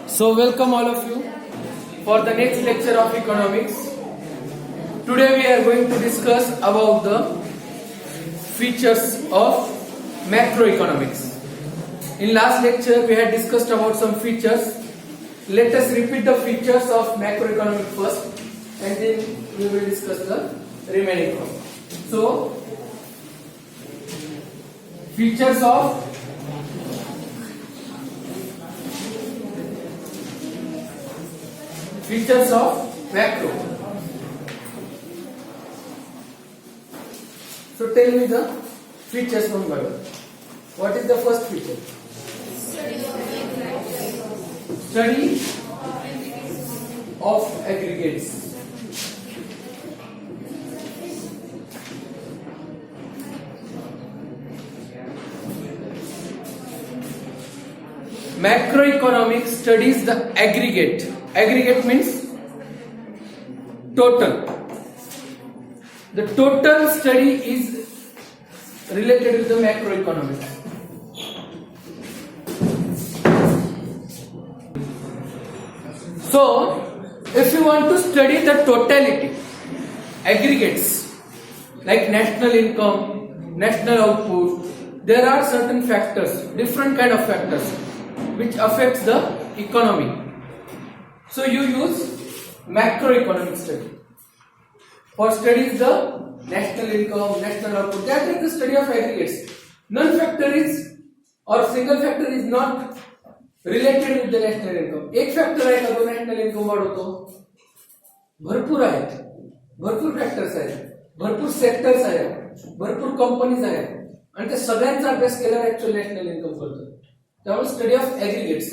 So welcome all of you for the next lecture of economics. Today we are going to discuss about the features of macroeconomics. In last lecture we had discussed about some features. Let us repeat the features of macroeconomics first and then we will discuss the remaining one. So features of macro. So tell me the features one by one. What is the first feature? Study of aggregates. Macroeconomics studies the aggregate. Aggregate means total. The total study is related with the macroeconomics. So, if you want to study the totality, aggregates like national income, national output, there are certain factors, different kind of factors which affects the economy. So you use macroeconomic study. For studies the national income, national output, that is the study of aggregates. None factor is or single factor is not related with the national income. एक factor आहे का तो national income वाढवतो? भरपूर आहेत, भरपूर factors आहेत, भरपूर सेक्टर्स आहेत, भरपूर कंपनीज आहेत आणि त्या सगळ्यांचा अभ्यास केल्यावर ऍक्च्युअल नॅशनल इन्कम कळतं. त्यामुळे study of aggregates,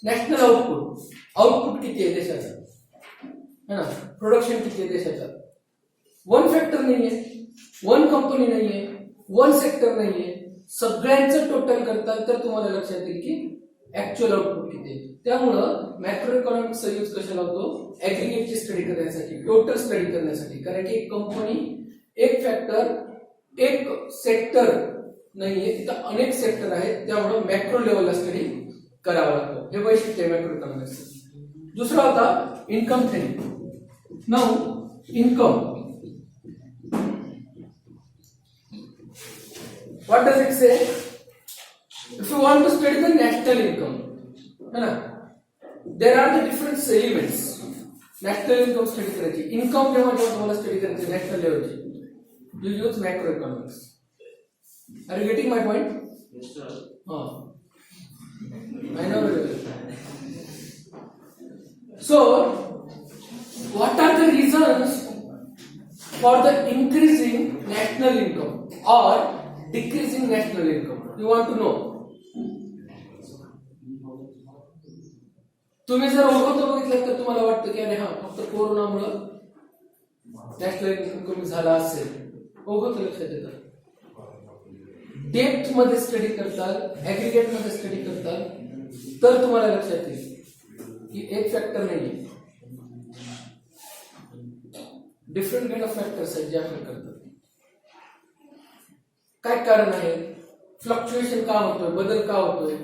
national output, output किती आहे देशाचं, है ना, प्रोडक्शन किती आहे देशाचं. वन फॅक्टर नाहीये, वन कंपनी नाहीये, वन सेक्टर नाहीये, सगळ्यांचं टोटल करतात तर तुम्हाला लक्षात येईल की ऍक्च्युअल आउटपुट किती आहे. त्यामुळं मॅक्रो इकॉनॉमिक्सचा यूज कशाला होतो? ऍग्रीगेटची स्टडी करण्यासाठी, टोटल स्टडी करण्यासाठी. कारण की एक कंपनी, एक फॅक्टर, एक सेक्टर नाहीये, तिथं अनेक सेक्टर आहेत, त्यामुळे मॅक्रो लेवलला स्टडी करावा लागतो. हे वैशिष्ट्य आहे मॅक्रो इकॉनॉमिक्स. दुसरा होता income theory. Now income, what does it say? If you want to study the national income, there are the different elements. National income study करायची, income जेव्हा तुम्हाला स्टडी करायची national levelची, you use macroeconomics. Are you getting my point? Yes, sir. I know very well. So, what are the reasons for the increasing national income or decreasing national income? You want to know? तुम्ही जर ओघवतो बघितलं तर तुम्हाला वाटतं की अरे हा फक्त कोरोनामुळे नॅशनल इन्कम कमी झाला असेल. ओघवतो लक्षात येतं. डेप्थ मध्ये स्टडी करतात, ऍग्रीगेट मध्ये स्टडी करतात तर तुम्हाला लक्षात येईल की एक फॅक्टर नाहीये, डिफरंट काइंड ऑफ फॅक्टर्स आहेत जे अफेक्ट करतात. काय कारण आहे, फ्लक्च्युएशन का होतोय, बदल का होतोय,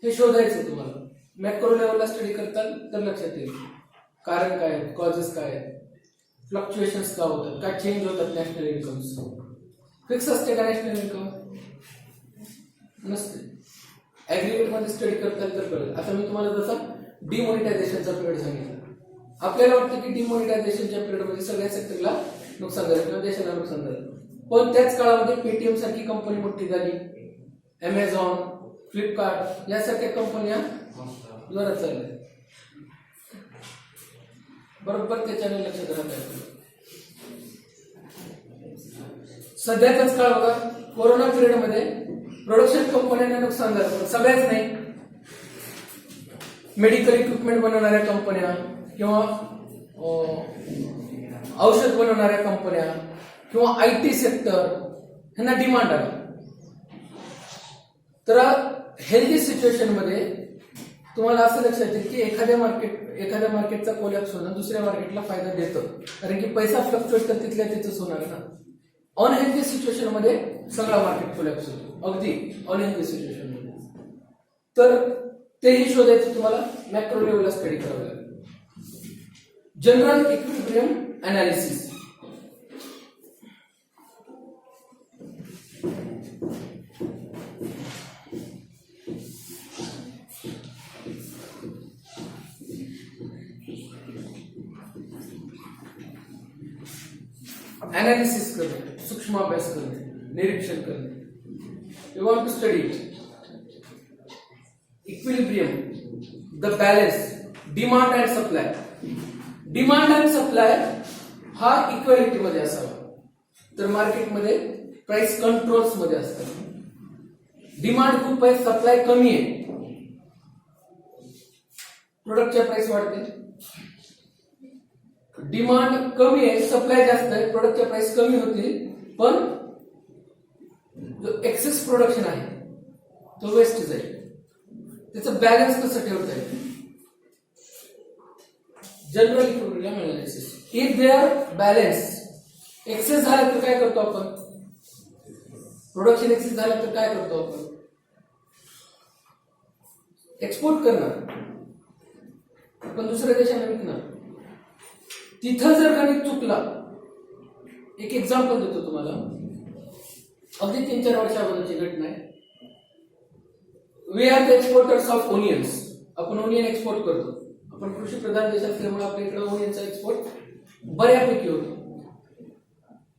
हे शोधायचं तुम्हाला. मॅक्रो लेवलला स्टडी करताल तर लक्षात येईल कारण काय आहेत, कॉजेस काय आहेत, फ्लक्च्युएशन्स का होतात, काय चेंज होतात नॅशनल इन्कम्स. फिक्स असते का नॅशनल इन्कम? नसते. ऍग्रीगेट मध्ये स्टडी करताल तर कळेल. आता मी तुम्हाला जसा डिमॉनिटायझेशनचा पिरियड सांगितला, आपल्याला वाटतं की डिमॉनिटायझेशनच्या पिरियडमध्ये सगळ्या सेक्टरला नुकसान झालं किंवा देशाला नुकसान झालं, पण त्याच काळामध्ये पेटीएम सारखी कंपनी मोठी झाली, अमेझॉन, फ्लिपकार्ट यासारख्या कंपन्या जोरात चालल्या. बरोबर त्याच्याने लक्षात राहत. सध्याचाच काळ बघा, कोरोना पिरियड मध्ये प्रोडक्शन कंपन्यांना नुकसान झालं, पण सगळ्याच नाही. मेडिकल इक्विपमेंट बनवणाऱ्या कंपन्या किंवा औषध बनवणाऱ्या कंपन्या किंवा आयटी सेक्टर ह्यांना डिमांड आला. तर हेल्दी सिच्युएशन मध्ये तुम्हाला असं लक्षात येईल की एखाद्या मार्केटचा कोलॅप्स होणं दुसऱ्या मार्केटला फायदा देतं, कारण की पैसा फ्लक्च्युएट तर तिथल्या तिथंच होणार ना. अनहेल्दी सिच्युएशन मध्ये सगळा मार्केट कोलॅप्स होतो, अगदी अनहेल्दी सिच्युएशन मध्ये. तर तेही शोधायचं तुम्हाला मॅक्रो लेवलला स्टडी करावं लागेल. General equilibrium analysis. अनालिसिस करणे, सूक्ष्म अभ्यास करणे, निरीक्षण करणे. You want to study equilibrium, the balance, demand and supply. Demand and supply हा इक्वॅलिटी मध्ये असावा, तर मार्केटमध्ये प्राइस कंट्रोल्स मध्ये असतात. डिमांड खूप आहे, सप्लाय कमी आहे, प्रोडक्टच्या प्राइस वाढते. डिमांड कमी आहे, सप्लाय जास्त आहे, प्रोडक्टच्या प्राइस कमी होतील, पण जो एक्सेस प्रोडक्शन आहे तो वेस्ट जाईल. त्याचं बॅलन्स कसं ठेवता येईल? General equilibrium analysis. If they are balance, excess झाला तर काय करतो आपण? प्रोडक्शन एक्सेस झालं तर काय करतो आपण? एक्सपोर्ट करणार, आपण दुसऱ्या देशांना विकणार. तिथं जर गणित चुकला, एक एक्झाम्पल देतो तुम्हाला, अगदी 3-4 वर्षा अगोदरची घटना आहे. We are the exporters of onions. आपण ओनियन एक्सपोर्ट करतो. आपण कृषी प्रधान देश असल्यामुळे आपल्या इकडे ओनियनचा एक्सपोर्ट बऱ्यापैकी होतो.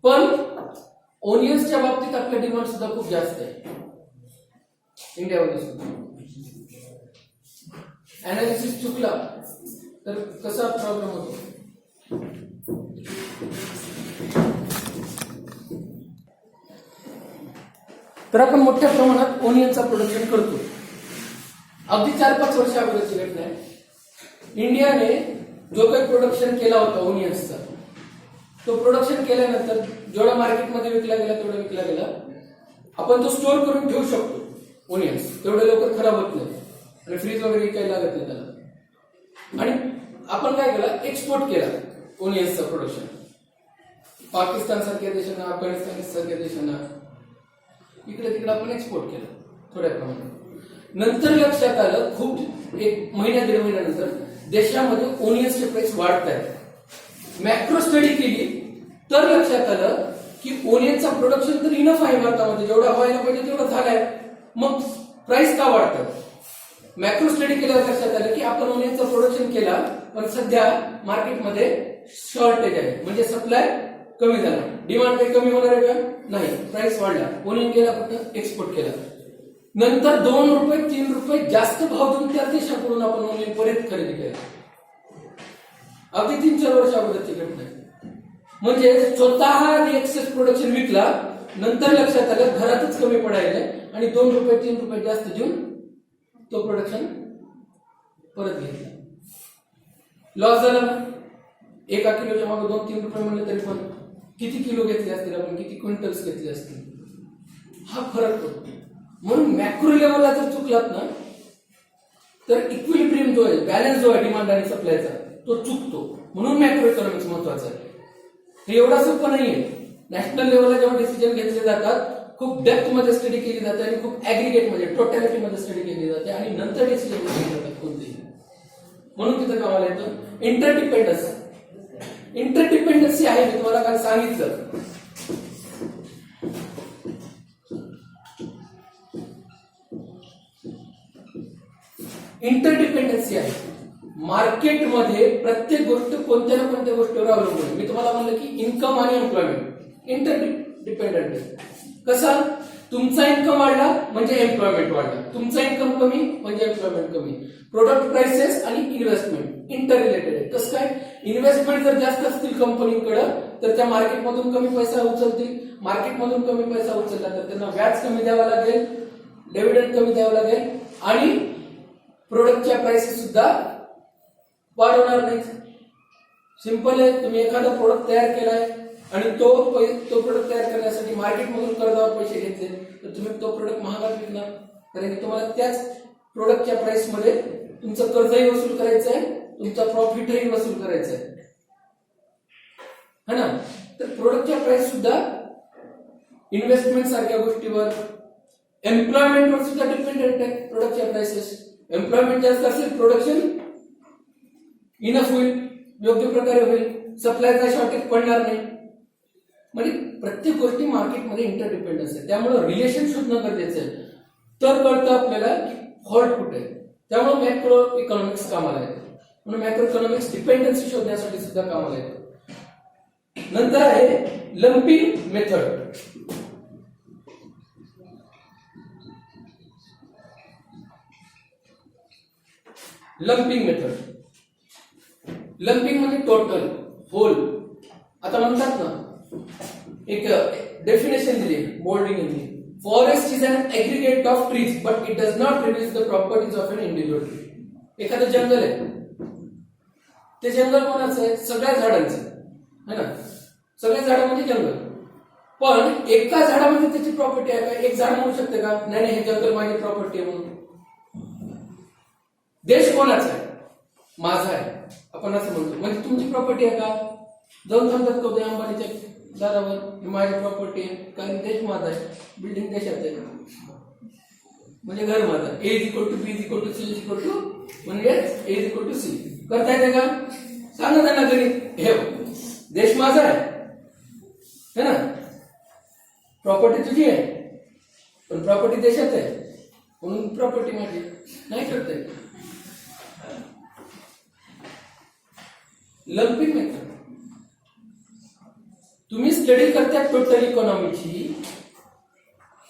पण ओनियन्सच्या बाबतीत आपला डिमांड सुद्धा खूप जास्त आहे इंडियामध्ये सुद्धा. अनालिसिस चुकला तर कसा प्रॉब्लेम होतो? तर आपण मोठ्या प्रमाणात ओनियनचा प्रोडक्शन करतो. अगदी 4-5 वर्ष अगोदरची घटना आहे. इंडियाने जो काही प्रोडक्शन केला होता ओनियन्सचा, तो प्रोडक्शन केल्यानंतर जेवढा मार्केटमध्ये विकला गेला तेवढा विकला गेला. आपण तो स्टोअर करून ठेवू शकतो ओनियन्स, तेवढे लवकर खराब होत नाही आणि फ्रीज वगैरे विकायला लागत नाही त्याला. आणि आपण काय केलं? एक्सपोर्ट केला ओनियन्सचं प्रोडक्शन पाकिस्तान सारख्या देशांना, अफगाणिस्तान सारख्या देशांना, इकडे तिकडे आपण एक्सपोर्ट केलं थोड्या प्रमाणात. नंतर लक्षात आलं, खूप 1 महिन्या 1.5 महिन्यानंतर देशामध्ये ओनियन्सचे प्राइस वाढत आहेत. मॅक्रो स्टडी केली तर लक्षात आलं की ओनियनचा प्रोडक्शन तर इनफ आहे भारतामध्ये, जेवढा व्हायला पाहिजे तेवढा झालाय, मग प्राइस का वाढतात? मॅक्रो स्टडी केल्यावर लक्षात आलं की आपण ओनियनचं प्रोडक्शन केला, पण सध्या मार्केटमध्ये शॉर्टेज आहे, म्हणजे सप्लाय कमी झाला. डिमांड काही कमी होणार आहे का? नाही, प्राइस वाढला. ओनियन केला, फक्त एक्सपोर्ट केला. नंतर 2 रुपये 3 रुपये जास्त भाव देऊन त्या देशाकडून आपण ओनियन परत खरेदी केला. अगदी 3-4 वर्ष अगोदरची घटना आहे. म्हणजे स्वतः एक्सेस प्रोडक्शन विकला, नंतर लक्षात आलं घरातच कमी पडायला आणि 2 रुपये 3 रुपये जास्त देऊन तो प्रोडक्शन परत घेतला. लॉस झाला ना. 1 किलोच्या मागे 2-3 रुपये म्हणले तरी पण किती किलो घेतले असतील आपण, किती क्विंटल्स घेतले असतील, हा फरक पडतो. म्हणून मॅक्रो लेवलला जर चुकलात ना तर इक्विलिब्रियम जो आहे, बॅलन्स जो आहे डिमांड आणि सप्लायचा, तो चुकतो. म्हणून मॅक्रो इकॉनॉमिक्स महत्वाचं आहे. हे एवढा सोपं नाहीये. नॅशनल लेवलला जेव्हा डिसिजन घेतले जातात, खूप डेप्थ मध्ये स्टडी केली जाते आणि खूप ऍग्रिगेट मध्ये, टोटॅलिटी मध्ये स्टडी केली जाते आणि नंतर डिसिजन घेतले जातात कोणतेही. म्हणून तिथं कामाला येतं इंटरडिपेंडन्स. इंटरडिपेंडन्सी आहे, मी तुम्हाला काल सांगितलं. इंटरडिपेंडन्सी आहे. मार्केटमध्ये प्रत्येक गोष्ट कोणत्या ना कोणत्या गोष्टीवर अवलंबून आहे. मी तुम्हाला म्हणलं की इन्कम आणि एम्प्लॉयमेंट इंटरडिपेंडंट आहे. कसा? तुमचा इन्कम वाढला म्हणजे एम्प्लॉयमेंट वाढला, तुमचा इन्कम कमी म्हणजे एम्प्लॉयमेंट कमी. प्रोडक्ट प्राइसेस आणि इन्व्हेस्टमेंट इंटर रिलेटेड आहे. कसं काय? इन्व्हेस्टमेंट जर जास्त असतील कंपनीकडे तर त्या मार्केटमधून कमी पैसा उचलतील, मार्केटमधून कमी पैसा उचलला तर त्यांना व्याज कमी द्यावा लागेल, डिव्हिडंड कमी द्यावं लागेल आणि प्रोडक्टच्या प्राइसेस सुद्धा वाढवणार नाहीत. सिंपल आहे. तुम्ही एखादा प्रोडक्ट तयार केलाय आणि तो प्रोडक्ट तयार करण्यासाठी मार्केटमधून कर्जावर पैसे घेतले तर तुम्ही तो प्रोडक्ट महागात विकणार, कारण की तुम्हाला त्याच प्रोडक्टच्या प्राइस मध्ये तुमचं कर्जही वसूल करायचं आहे, तुमचा प्रॉफिटही वसूल करायचा आहे, है ना. तर प्रोडक्टच्या प्राइस सुद्धा इन्व्हेस्टमेंट सारख्या गोष्टीवर, एम्प्लॉयमेंटवर सुद्धा डिपेंडेंट आहे प्रोडक्टच्या प्राइसेस. एम्प्लॉयमेंट जास्त असेल, प्रोडक्शन इनफ होईल, योग्य प्रकारे होईल, सप्लायचा शॉर्टेज पडणार नाही. म्हणजे प्रत्येक गोष्टी मार्केटमध्ये इंटरडिपेंडन्स आहे. त्यामुळे रिलेशन शोधणं गरजेचं आहे. तर कळतं आपल्याला की फॉल्ट कुठे आहे. त्यामुळे मॅक्रो इकॉनॉमिक्स कामाला येते. म्हणून मॅक्रो इकॉनॉमिक्स डिपेंडन्सी शोधण्यासाठी सुद्धा कामाला येते. नंतर आहे lumping method. Lumping method, lumping म्हणजे टोटल, होल. आता म्हणतात ना, एक डेफिनेशन दिली बोल्डिंग यांनी, forest is an aggregate of trees but it does not reduce the properties of an individual tree. एखादं जंगल आहे, ते जंगल कोणाचं आहे? सगळ्या झाडांचं है ना. सगळ्या झाडांमध्ये जंगल, पण एका झाडामध्ये त्याची प्रॉपर्टी आहे का? एक झाड म्हणू शकते का नाही नाही हे जंगल माझी प्रॉपर्टी आहे म्हणून? देश कोणाचा आहे? माझा आहे, आपण असं म्हणतो. म्हणजे तुमची प्रॉपर्टी आहे का? जाऊन सांगतात का उद्या अंबानीच्या दारावर ही माझी प्रॉपर्टी आहे, कारण देश माझा आहे, बिल्डिंग देशात आहे, म्हणजे घर माझा. A is equal to B is equal to C is equal to म्हणजे A is equal to C. करता येते का? सांगा त्यांना घरी, हे देश माझा आहे ना, प्रॉपर्टी तुझी आहे, पण प्रॉपर्टी देशात आहे म्हणून प्रॉपर्टी माझी नाही करता येत. Lumping method. तुम्ही स्टडी करताय टोटल इकॉनॉमीची,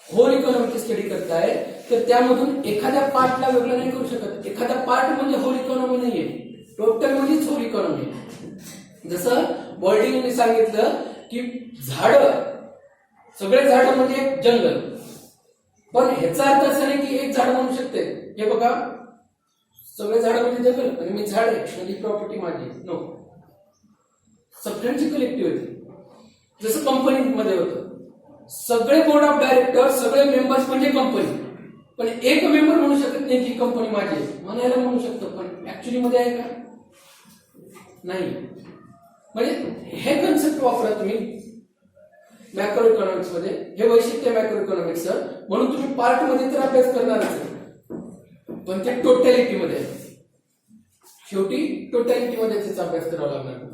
होल इकॉनॉमीची स्टडी करताय, तर त्यामधून एखाद्या पार्टला वेगळं नाही करू शकत. एखादा पार्ट म्हणजे होल इकॉनॉमी नाहीये, टोटल म्हणजेच होल इकॉनॉमी. जसं बॉल्डिंगने सांगितलं की झाडं, सगळे झाड म्हणजे एक जंगल, पण ह्याचा अर्थ असा नाही की एक झाड म्हणू शकते हे बघा सगळे झाड म्हणजे जंगल आणि मी झाड आहे म्हणजे प्रॉपर्टी माझी. नो, सगळ्यांची कलेक्टिव्हिटी. जसं कंपनीमध्ये होतं, सगळे बोर्ड ऑफ डायरेक्टर, सगळे मेंबर्स म्हणजे कंपनी, पण एक मेंबर म्हणू शकत नाही की कंपनी माझी आहे. म्हणायला म्हणू शकतो, पण ऍक्च्युली मध्ये आहे का? नाही. म्हणजे हे कन्सेप्ट वापरा तुम्ही मॅक्रो इकॉनॉमिक्स मध्ये. हे वैशिष्ट्य मॅक्रो इकॉनॉमिक्सचं. म्हणून तुम्ही पार्ट मध्ये तर अभ्यास करणारच आहे, पण ते टोटॅलिटी मध्ये, शेवटी टोटॅलिटी मध्ये त्याचा अभ्यास करावा लागणार.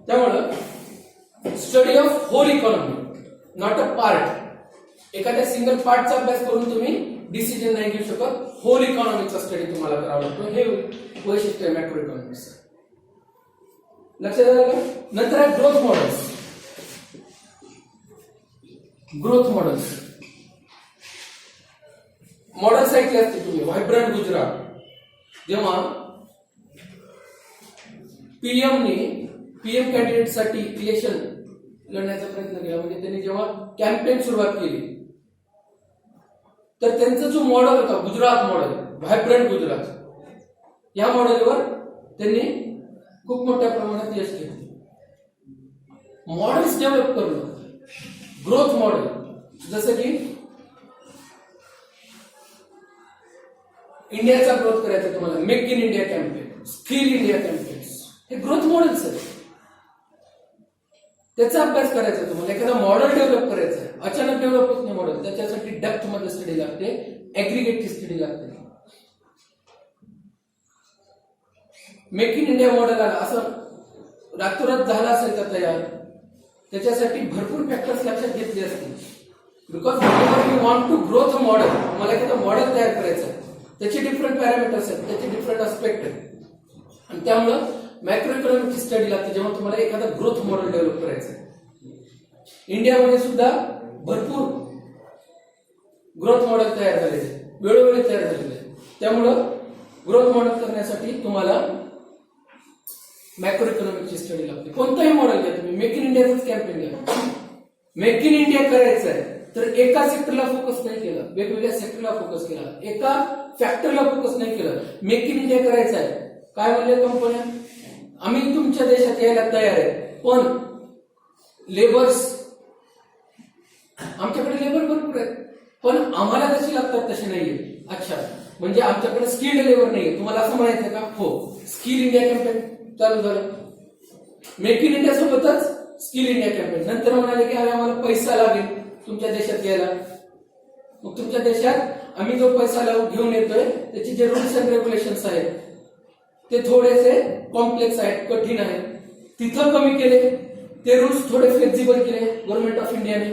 त्यामुळं study of whole economy, not a part. एखाद्या सिंगल पार्टचा अभ्यास करून तुम्ही डिसिजन नाही घेऊ शकत. होल इकॉनॉमीचा स्टडी तुम्हाला करावा लागतो. हे वैशिष्ट्य आहे मॅक्रो इकॉनॉमिक्स. लक्षात आलं का? नंतर आहे growth models. Growth models, models ऐकले असते तुम्ही. व्हायब्रंट गुजरात, जेव्हा पीएम कॅन्डिडेट साठी इलेक्शन लढण्याचा प्रयत्न केला, म्हणजे त्यांनी जेव्हा कॅम्पेन सुरुवात केली, तर त्यांचा जो मॉडेल होता गुजरात मॉडेल, व्हायब्रंट गुजरात, या मॉडेलवर त्यांनी खूप मोठ्या प्रमाणात यश घेतले. मॉडेल्स डेव्हलप करणं, ग्रोथ मॉडेल, जसं की इंडियाचा ग्रोथ करायचा तुम्हाला, make in India campaign, skill India campaigns, हे ग्रोथ मॉडेल्स आहेत. त्याचा अभ्यास करायचा तुम्हाला. एखादा मॉडेल डेव्हलप करायचा आहे, अचानक डेव्हलप होत नाही मॉडेल, त्याच्यासाठी डेप्थ मध्ये स्टडी लागते, ऍग्रिगेटची स्टडी लागते. मेक इन इंडिया मॉडेल आला असं रातोरात झाला असेल का तयार? त्याच्यासाठी भरपूर फॅक्टर्स लक्षात घेतले असतील. Because you want to growth a model, मला एखादं मॉडेल तयार करायचं आहे, त्याचे डिफरंट पॅरामीटर्स आहेत, त्याचे डिफरंट अस्पेक्ट आहेत, आणि त्यामुळं मॅक्रो इकॉनॉमिकची स्टडी लागते जेव्हा तुम्हाला एखादा ग्रोथ मॉडेल डेव्हलप करायचं आहे. इंडियामध्ये सुद्धा भरपूर ग्रोथ मॉडेल तयार झालेले, वेळोवेळी तयार झालेले. त्यामुळं ग्रोथ मॉडेल करण्यासाठी तुम्हाला मॅक्रो इकॉनॉमिकची स्टडी लागते. कोणताही मॉडेल घ्या तुम्ही, मेक इन इंडियाच कॅम्पेन घ्या. मेक इन इंडिया करायचं आहे तर एका सेक्टरला फोकस नाही केला, वेगवेगळ्या सेक्टरला फोकस केला, एका फॅक्टरला फोकस नाही केलं. मेक इन इंडिया करायचं आहे, काय म्हणले कंपन्या, आम्ही तुमच्या देशात यायला तयार आहे, पण लेबर्स, आमच्याकडे लेबर भरपूर आहेत, पण आम्हाला जशी लागतात तशी नाहीये. अच्छा, म्हणजे आमच्याकडे स्किल्ड लेबर नाहीये, तुम्हाला असं म्हणायचं का? हो, स्किल इंडिया कॅम्पेन चालू झालं. मेक इन इंडिया सोबतच स्किल इंडिया कॅम्पेन. नंतर म्हणाले की आम्हाला पैसा लागेल तुमच्या देशात यायला, मग तुमच्या देशात आम्ही जो पैसा घेऊन येतोय त्याचे जे रूल्स अँड रेग्युलेशन्स आहेत ते थोडेसे कॉम्प्लेक्स आहेत, कठीण आहेत. तिथं कमी केले, ते रूल्स थोडे फ्लेक्झिबल केले गव्हर्नमेंट ऑफ इंडियाने,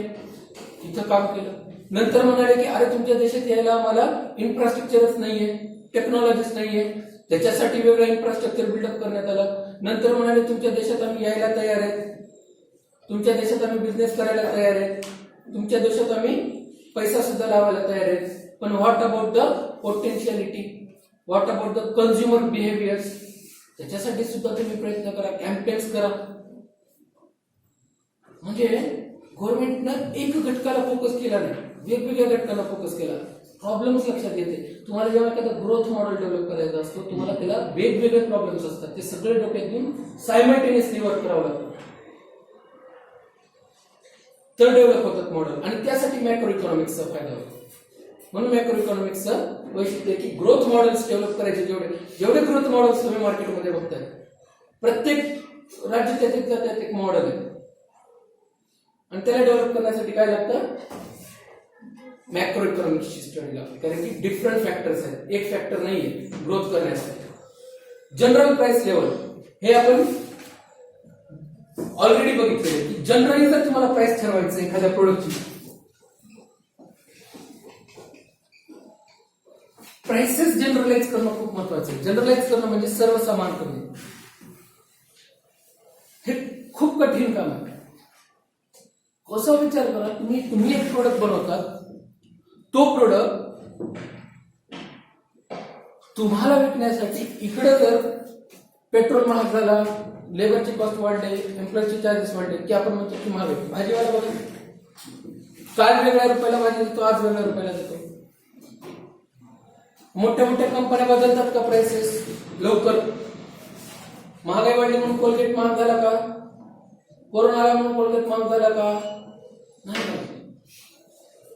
तिथं काम केलं. नंतर म्हणाले की अरे तुमच्या देशात यायला आम्हाला इन्फ्रास्ट्रक्चरच नाहीये, टेक्नॉलॉजीच नाहीये, त्याच्यासाठी वेगळं इन्फ्रास्ट्रक्चर बिल्डअप करण्यात आलं. नंतर म्हणाले तुमच्या देशात आम्ही यायला तयार आहेत, तुमच्या देशात आम्ही बिझनेस करायला तयार आहेत, तुमच्या देशात आम्ही पैसा सुद्धा लावायला तयार आहेत, पण what about the potentiality, what about the consumer behaviours, त्याच्यासाठी सुद्धा तुम्ही प्रयत्न करा, कॅम्पेन्स करा. म्हणजे गव्हर्नमेंटनं एक घटकाला फोकस केला नाही, वेगवेगळ्या घटकाला फोकस केला. प्रॉब्लेम्स लक्षात येते. तुम्हाला जेव्हा एखादा ग्रोथ मॉडेल डेव्हलप करायचा असतो, तुम्हाला त्याला वेगवेगळे प्रॉब्लेम्स असतात, ते सगळे डोक्यात घेऊन सायमल्टेनियसली वर्क करावं लागतं, तर डेव्हलप होतात मॉडेल. आणि त्यासाठी मॅक्रो इकॉनॉमिक्सचा फायदा होतो. म्हणून मॅक्रो इकॉनॉमिक्सचं वैशिष्ट्य की ग्रोथ मॉडेल्स डेव्हलप करायचे, जेवढे ग्रोथ मॉडेल्स तुम्ही मार्केटमध्ये बघताय, प्रत्येक राज्य त्यात एक मॉडेल आहे आणि त्याला डेव्हलप करण्यासाठी काय लागतं, मॅक्रो इकॉनॉमिक्सची स्टडी लागते. कारण की डिफरंट फॅक्टर्स आहेत, एक फॅक्टर नाहीये ग्रोथ करण्यासाठी. जनरल प्राइस लेवल हे आपण ऑलरेडी बघितले की जनरली जर तुम्हाला प्राइस ठरवायचं एखाद्या प्रोडक्टची, प्राइसेस जनरलाइज करणं खूप महत्वाचं आहे. जनरलाइज करणं म्हणजे सर्वसमान करणे, हे खूप कठीण काम आहे. कसा विचार करा, तुम्ही एक प्रोडक्ट बनवतात, तो प्रोडक्ट तुम्हाला विकण्यासाठी इकडे जर पेट्रोल महाग झाला, लेबरची कॉस्ट वाढले, एम्प्लॉयचे चार्जेस वाढले की आपण म्हणतो की महाग आहे. भाजीवाला बघा, काल वेगळ्या रुपयाला भाजी देतो, आज वेगळ्या रुपयाला देतो. मोठ्या मोठ्या कंपन्या बदलतात का प्राइसेस लवकर? महागाई वाढली म्हणून कोलगेट महाग झाला का? कोरोना आला म्हणून कोलगेट महाग झाला का? नाही.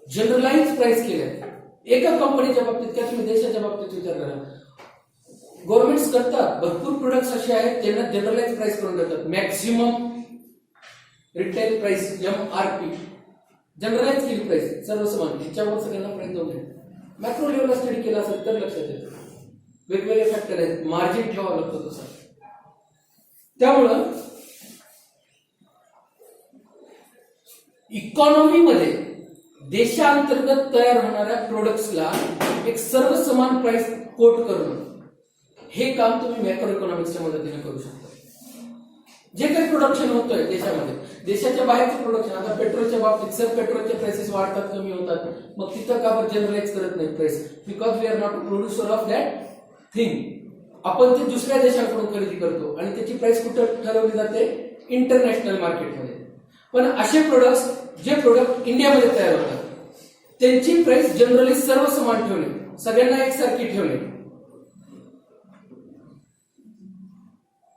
जनरलाइज प्राइस केल्या एका कंपनीच्या बाबतीत किंवा तुम्ही देशाच्या बाबतीत विचार करा. गव्हर्नमेंट्स करतात, भरपूर प्रोडक्ट्स असे आहेत ज्यांना जनरलाइज प्राइस करून देतात. Maximum retail price MRP, generalise केली प्राइस सर्वसमान, याच्यावर सगळ्यांना प्राइस जाऊ नये. मॅक्रो लेवलला स्टडी केला असेल तर लक्षात येतं वेगवेगळे फॅक्टर आहेत, मार्जिन ठेवावं लागतं तसं. त्यामुळं इकॉनॉमीमध्ये देशांतर्गत तयार होणाऱ्या प्रोडक्ट्सला एक सर्वसमान प्राइस कोट करणं, हे काम तुम्ही मॅक्रो इकॉनॉमिक्सच्या मदतीने करू शकता. जे काही प्रोडक्शन होतंय देशामध्ये, देशाच्या बाहेरचं प्रोडक्शन, आता पेट्रोलच्या बाबतीत सर पेट्रोलचे प्राइसेस वाढतात, कमी होतात, मग तिथं का बरं जनरलाइज करत नाही price? Because we are not a producer of that thing. आपण ते दुसऱ्या देशांकडून खरेदी करतो आणि त्याची प्राइस कुठं ठरवली जाते? इंटरनॅशनल मार्केटमध्ये. पण असे प्रोडक्ट्स जे प्रोडक्ट इंडियामध्ये तयार होतात त्यांची प्राइस जनरली सर्वसमान ठेवणे, सगळ्यांना एकसारखी ठेवणे,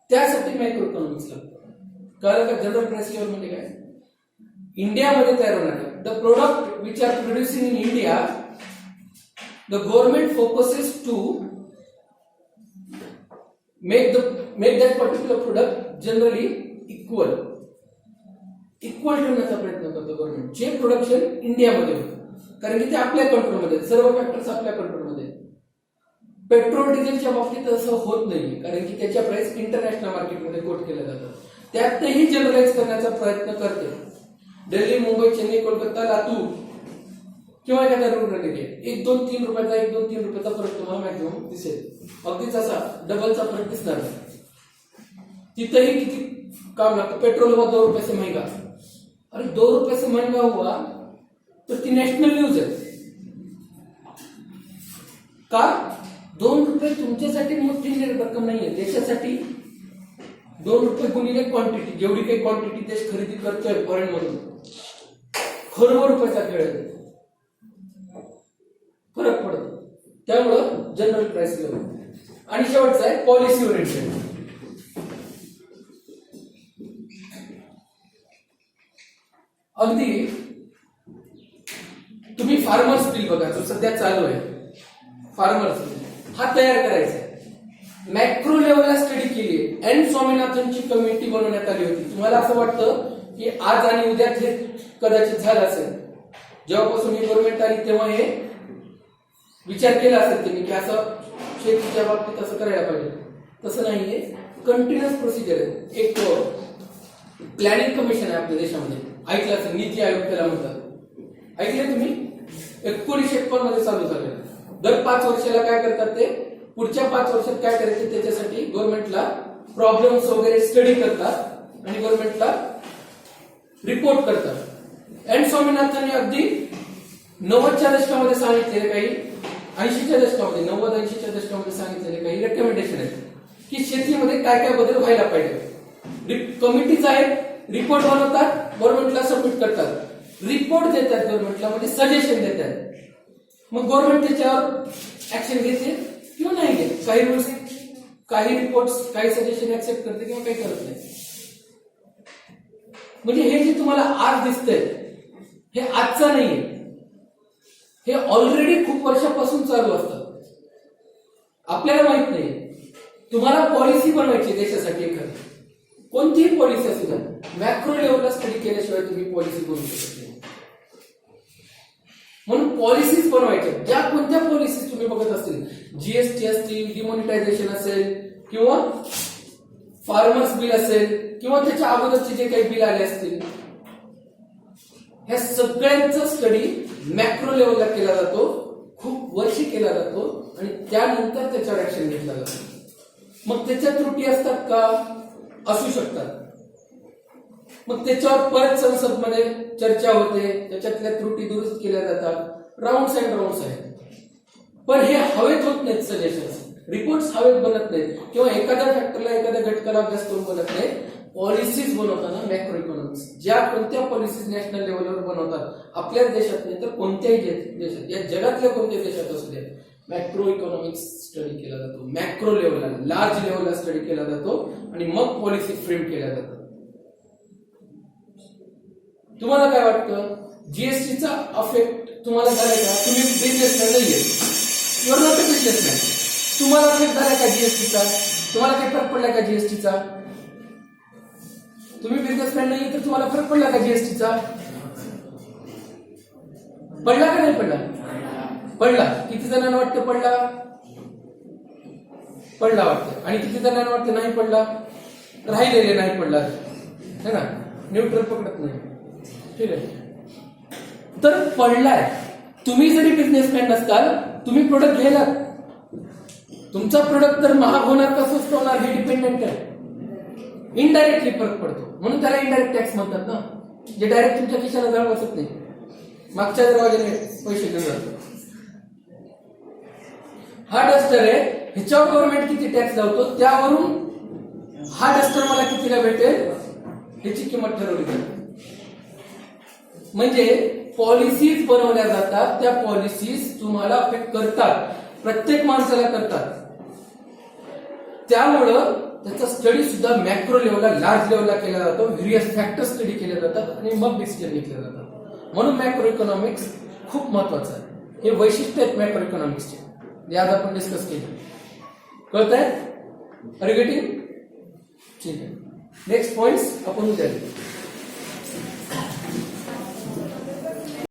त्यासाठी मॅक्रो इकॉनॉमिक्स लागतं. कळलं का? जनरल प्राइस लेवल म्हणजे काय? इंडियामध्ये तयार होणारे the product which are producing in India, the government focuses to make that particular product generally equal ठेवण्याचा प्रयत्न करतो गव्हर्नमेंट. जे प्रोडक्शन इंडियामध्ये होतं, कारण की ते आपल्या कंट्रोलमध्ये, सर्व फॅक्टर्स आपल्या कंट्रोलमध्ये. पेट्रोल डिझेलच्या बाबतीत असं होत नाही, कारण की त्याच्या प्राइस इंटरनॅशनल मार्केटमध्ये कोट केल्या जातात. त्यातही जनरलाइज करण्याचा प्रयत्न करते. दिल्ली, मुंबई, चेन्नई, कोलकाता, लातूर किंवा एखाद्या रुरल एरिया, 1-2-3 रुपयाचा फरक तुम्हाला मॅक्झिमम दिसेल. अगदीच असा डबलचा फरक दिसणार नाही. तिथंही किती काम लागतं. पेट्रोल हुआ 2 रुपये से महंगा. अरे 2 रुपये से महंगा हुआ तर ती नॅशनल न्यूज आहे का? 2 रुपये तुमच्यासाठी मोठी रक्कम नाहीये. देशासाठी 2 रुपये गुणिले क्वांटिटी, जेवढी काही क्वांटिटी देश खरेदी करतोय फॉरेन मधून, खरोखर रुपयाचा खेळ आहे, फरक पडतो. त्यामुळं जनरल प्राइस लेवल. आणि शेवटचा आहे पॉलिसी ओरिएंटेड. अगदी तुम्ही फार्मर्स बिल बघा, जो सध्या चालू आहे, फार्मर्स बिल हा तयार करायचा आहे. मॅक्रो लेवलला स्टडी केली आहे. एन स्वामीनाथनची कमिटी बनवण्यात आली होती. तुम्हाला असं वाटतं की आज आणि उद्याच हे कदाचित झालं असेल. जेव्हापासून ही गव्हर्नमेंट आली तेव्हा हे विचार केला असेल त्यांनी की असं शेतीच्या बाबतीत असं करायला पाहिजे. तसं नाहीये, कंटिन्युअस प्रोसिजर आहे. एक प्लॅनिंग कमिशन आहे आपल्या देशामध्ये, ऐकलं असेल, नीती आयोग त्याला म्हणतात. ऐकले तुम्ही? 1951 मध्ये चालू झालं. दर 5 वर्षाला काय करतात ते, पुढच्या 5 वर्षात काय करायचे त्याच्यासाठी गव्हर्नमेंटला प्रॉब्लेम्स वगैरे स्टडी करतात आणि गव्हर्नमेंटला रिपोर्ट करतात. एन स्वामीनाथनने अगदी 90च्या दशकामध्ये सांगितलेले काही, 80च्या दशकामध्ये, 90-80च्या दशकामध्ये सांगितलेले काही रेकमेंडेशन आहेत की शेतीमध्ये काय काय बदल व्हायला पाहिजे. कमिटीज आहेत, रिपोर्ट बनवतात, गव्हर्नमेंटला सबमिट करतात, रिपोर्ट देतात गव्हर्नमेंटला, म्हणजे सजेशन देतात. मग गव्हर्नमेंट त्याच्यावर ऍक्शन घेते किंवा नाही घेत. काही रूल्स, काही रिपोर्ट्स, काही सजेशन ऍक्सेप्ट करते किंवा काही करत नाही. म्हणजे हे जे तुम्हाला आज दिसतंय हे आजचं नाहीये, हे ऑलरेडी खूप वर्षापासून चालू असतात. आपल्याला माहित नाही. तुम्हाला पॉलिसी बनवायची देशासाठी, एखादी कोणतीही पॉलिसी असू द्या, मॅक्रो लेवलला स्टडी केल्याशिवाय तुम्ही पॉलिसी बनवू शकत नाही. म्हणून पॉलिसीज बनवायच्या. ज्या कोणत्या पॉलिसीज तुम्ही बघत असतील, जीएसटी असतील, डिमॉनिटायझेशन असेल, किंवा फार्मर्स बिल असेल, किंवा त्याच्या अगोदरचे जे काही बिल आले असतील, ह्या सगळ्यांचा स्टडी मॅक्रो लेवलला केला जातो, खूप वर्षी केला जातो आणि त्यानंतर त्याच्यावर ऍक्शन घेतला जातो. मग त्याच्या त्रुटी असतात का? असू शकतात. मग त्याच्यावर परत संसदमध्ये चर्चा होते, त्याच्यातल्या त्रुटी दुरुस्त केल्या जातात. राऊंड्स अँड राऊंड्स आहेत. पण हे हवेत होत नाहीत सजेशन्स, रिपोर्ट्स हवेत बनत नाहीत, किंवा एखाद्या फॅक्टरला, एखाद्या घटकाला अभ्यास करून बनत नाही. पॉलिसीज बनवताना मॅक्रो इकॉनॉमिक्स, ज्या कोणत्या पॉलिसीज नॅशनल लेवलवर बनवतात, आपल्या देशात नाही तर कोणत्याही देशात, या जगातल्या कोणत्याही देशात असू द्या, मॅक्रो इकॉनॉमिक्स स्टडी केला जातो. मॅक्रो लेवलला, लार्ज लेवलला स्टडी केला जातो आणि मग पॉलिसी फ्रेम केल्या जातात. तुम्हाला काय वाटतं, जीएसटीचा अफेक्ट तुम्हाला झालाय का? तुम्ही बिझनेसमॅन नाहीये, युअर नॉट अ बिझनेसमॅन. तुम्हाला अफेक्ट झालाय का जीएसटीचा? तुम्हाला काही फरक पडलाय का जीएसटीचा? तुम्ही बिझनेसमॅन नाहीये तर तुम्हाला फरक पडला का जीएसटीचा? पडला का नाही पडला? पडला. किती जणांना वाटतं पडला? पडला वाटतं. आणि किती जणांना वाटतं नाही पडला? राहिलेले नाही पडला, है ना, न्यूट्रल पकडत नाही. ठीक आहे. तर पडलाय. तुम्ही जरी बिझनेसमॅन नसताल, तुम्ही प्रोडक्ट घ्यायला, तुमचा प्रोडक्ट तर महाग होणार का स्वस्त होणार हे डिपेंडेंट आहे. इनडायरेक्टली फरक पडतो, म्हणून त्याला इनडायरेक्ट टॅक्स म्हणतात ना, जे डायरेक्ट तुमच्या खिशाला जाळ बसत नाही, मागच्या दरवाजाने पैसे घेऊन जातो. हा डस्टर आहे, ह्याच्यावर गव्हर्नमेंट किती टॅक्स लावतो, त्यावरून हा डस्टर मला कितीला भेटेल ह्याची किंमत ठरवली जाते. म्हणजे पॉलिसीज बनवल्या जातात, त्या पॉलिसीज तुम्हाला अफेक्ट करतात, प्रत्येक माणसाला करतात. त्यामुळं त्याचा स्टडी सुद्धा मॅक्रो लेवलला, लार्ज लेवलला केला जातो. व्हेरियस फॅक्टर स्टडी केले जातात आणि मग डिसिजन घेतले जातात. म्हणून मॅक्रो इकॉनॉमिक्स खूप महत्वाचं आहे. हे वैशिष्ट्य आहेत मॅक्रो इकॉनॉमिक्सचे, जे आज आपण डिस्कस केले. कळत आहे? Are you getting? ठीक आहे. नेक्स्ट पॉइंट्स आपण उद्या